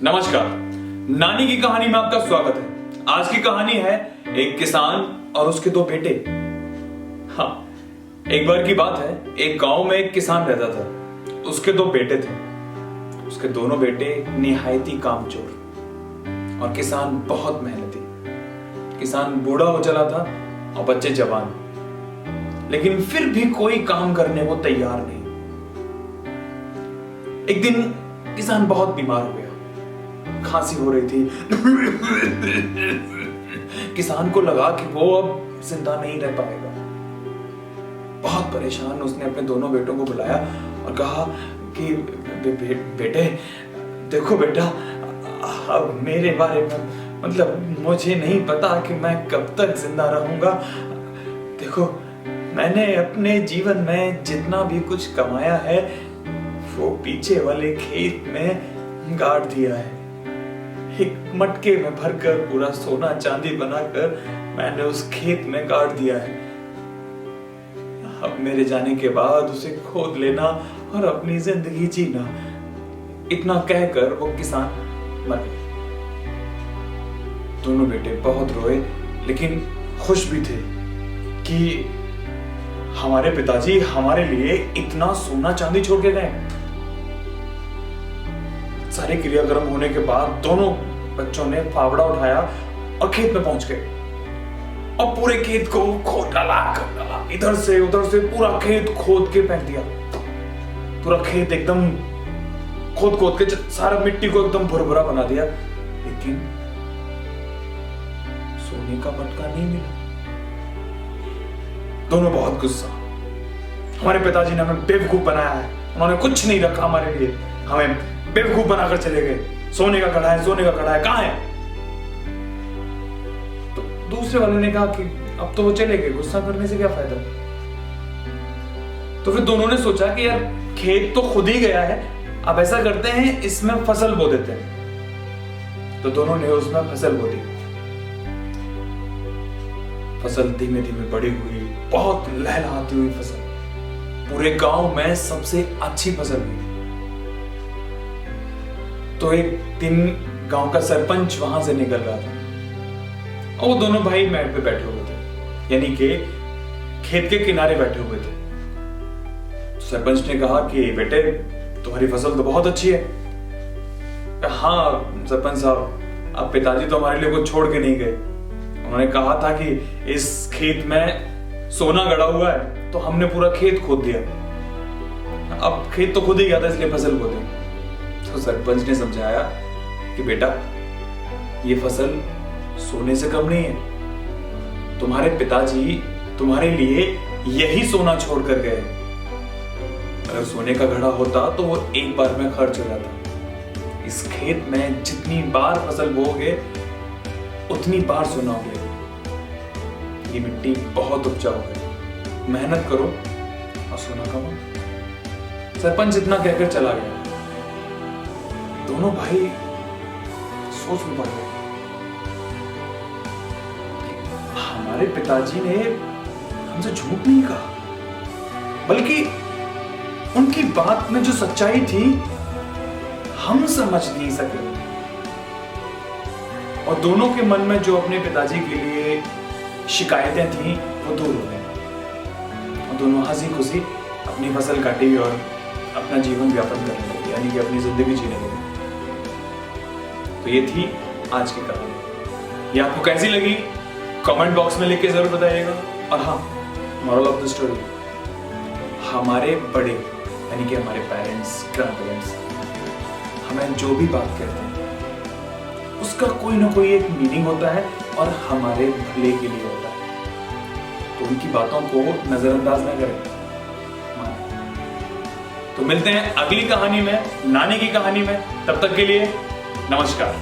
नमस्कार। नानी की कहानी में आपका स्वागत है। आज की कहानी है एक किसान और उसके दो बेटे। हाँ, एक बार की बात है, एक गांव में एक किसान रहता था। उसके दो बेटे थे। उसके दोनों बेटे निहायती कामचोर और किसान बहुत मेहनती। किसान बूढ़ा हो चला था और बच्चे जवान, लेकिन फिर भी कोई काम करने को तैयार नहीं। एक दिन किसान बहुत बीमार हो गया, खांसी हो रही थी। किसान को लगा कि वो अब जिंदा नहीं रह पाएगा। बहुत परेशान उसने अपने दोनों बेटों को बुलाया और कहा कि बेटे देखो बेटा, अब मेरे बारे में मतलब मुझे नहीं पता कि मैं कब तक जिंदा रहूंगा। देखो, मैंने अपने जीवन में जितना भी कुछ कमाया है वो पीछे वाले खेत में गाड़ दिया है। एक मटके में भरकर पूरा सोना चांदी बनाकर मैंने उस खेत में गाड़ दिया है। अब मेरे जाने के बाद उसे खोद लेना और अपनी जिंदगी जीना। इतना कहकर वो किसान मर गया। दोनों बेटे बहुत रोए, लेकिन खुश भी थे कि हमारे पिताजी हमारे लिए इतना सोना चांदी छोड़ के गए। सारे क्रियाक्रम होने के बाद दोनों बच्चों ने फावड़ा उठाया और खेत में पहुंच गए और पूरे खेत को खोद डाला, इधर से उधर से पूरा खेत खोद के फेंक दिया। पूरा खेत एकदम खोद के सारा मिट्टी को एकदम भुरभुरा बना दिया, लेकिन सोने का मटका नहीं मिला। दोनों बहुत गुस्सा। हमारे पिताजी ने हमें बेवकूफ बनाया है, उन्होंने कुछ नहीं रखा हमारे लिए, हमें बेवकूफ बनाकर चले गए। सोने का कड़ा है, सोने का कड़ा है, कहां है? तो दूसरे वाले ने कहा कि अब तो वो चले गए, गुस्सा करने से क्या फायदा। तो फिर दोनों ने सोचा कि यार खेत तो खुद ही गया है, अब ऐसा करते हैं इसमें फसल बो देते हैं। तो दोनों ने उसमें फसल बो दी। फसल धीमे धीमे बड़ी हुई, बहुत लहलहाती हुई फसल, पूरे गांव में सबसे अच्छी फसल हुई। तो एक दिन गांव का सरपंच वहां से निकल रहा था और वो दोनों भाई मैट पे बैठे हुए थे, यानी कि खेत के किनारे बैठे हुए थे। सरपंच ने कहा कि बेटे, तुम्हारी फसल तो बहुत अच्छी है। हाँ सरपंच साहब, अब पिताजी तो हमारे लिए कुछ छोड़ के नहीं गए। उन्होंने कहा था कि इस खेत में सोना गड़ा हुआ है, तो हमने पूरा खेत खोद दिया। अब खेत तो खुद ही गया था, इसलिए फसल बो दी। तो सरपंच ने समझाया कि बेटा, ये फसल सोने से कम नहीं है। तुम्हारे पिताजी तुम्हारे लिए यही सोना छोड़ कर गए। अगर सोने का घड़ा होता तो वो एक बार में खर्च हो जाता। इस खेत में जितनी बार फसल बोओगे उतनी बार सोना उगेगा। ये मिट्टी बहुत उपजाऊ है, मेहनत करो और सोना कमाओ। सरपंच इतना कहकर चला गया। दोनों भाई सोच में पड़ गए। हमारे पिताजी ने हमसे झूठ नहीं कहा, बल्कि उनकी बात में जो सच्चाई थी हम समझ नहीं सके। और दोनों के मन में जो अपने पिताजी के लिए शिकायतें थी वो दूर हो गई और दोनों हंसी खुशी अपनी फसल काटी और अपना जीवन व्यापन करने लगे, यानी कि अपनी जिंदगी जीने लगे। तो ये थी आज की कहानी। ये आपको कैसी लगी कमेंट बॉक्स में लिख के जरूर बताइएगा। और हाँ, मॉरल ऑफ द स्टोरी, हमारे बड़े यानी कि हमारे पेरेंट्स, ग्रैंड पेरेंट्स हमें जो भी बात कहते हैं उसका कोई ना कोई एक मीनिंग होता है और हमारे भले के लिए होता है। तो उनकी बातों को नजरअंदाज ना करें। तो मिलते हैं अगली कहानी में, नानी की कहानी में। तब तक के लिए नमस्कार।